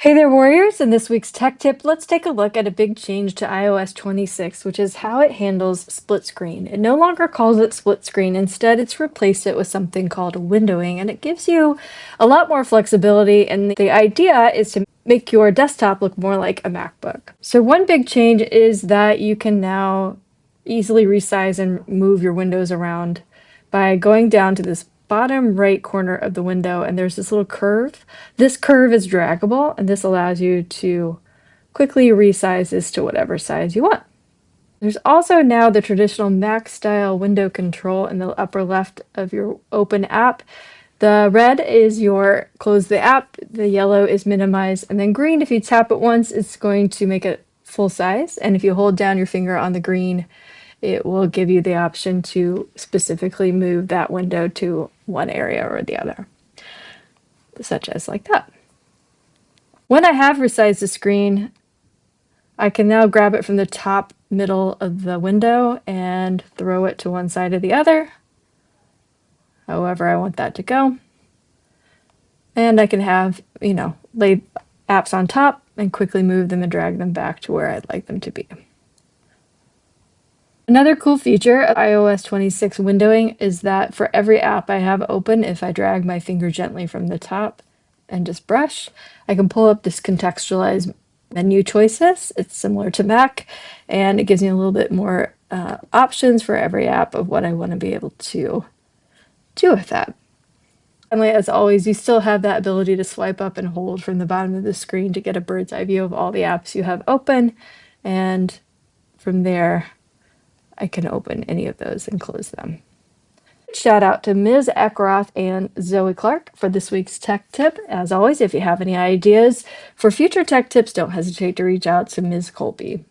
Hey there, Warriors! In this week's tech tip, let's take a look at a big change to iOS 26, which is how it handles split screen. It no longer calls it split screen. Instead, it's replaced it with something called windowing, and it gives you a lot more flexibility. And the idea is to make your desktop look more like a MacBook. So one big change is that you can now easily resize and move your windows around by going down to this bottom right corner of the window, and there's this little curve. This curve is draggable, and this allows you to quickly resize this to whatever size you want. There's also now the traditional Mac style window control in the upper left of your open app. The red is your close the app, the yellow is minimize, and then green, if you tap it once, it's going to make it full size. And if you hold down your finger on the green, it will give you the option to specifically move that window to one area or the other, such as like that. When I have resized the screen, I can now grab it from the top middle of the window and throw it to one side or the other, however I want that to go. And I can have, lay apps on top and quickly move them and drag them back to where I'd like them to be. Another cool feature of iOS 26 windowing is that for every app I have open, if I drag my finger gently from the top and just brush, I can pull up this contextualized menu choices. It's similar to Mac, and it gives me a little bit more options for every app of what I want to be able to do with that. Finally, as always, you still have that ability to swipe up and hold from the bottom of the screen to get a bird's eye view of all the apps you have open, and from there, I can open any of those and close them. Shout out to Ms. Eckroth and Zoe Clark for this week's tech tip. As always, if you have any ideas for future tech tips, don't hesitate to reach out to Ms. Colby.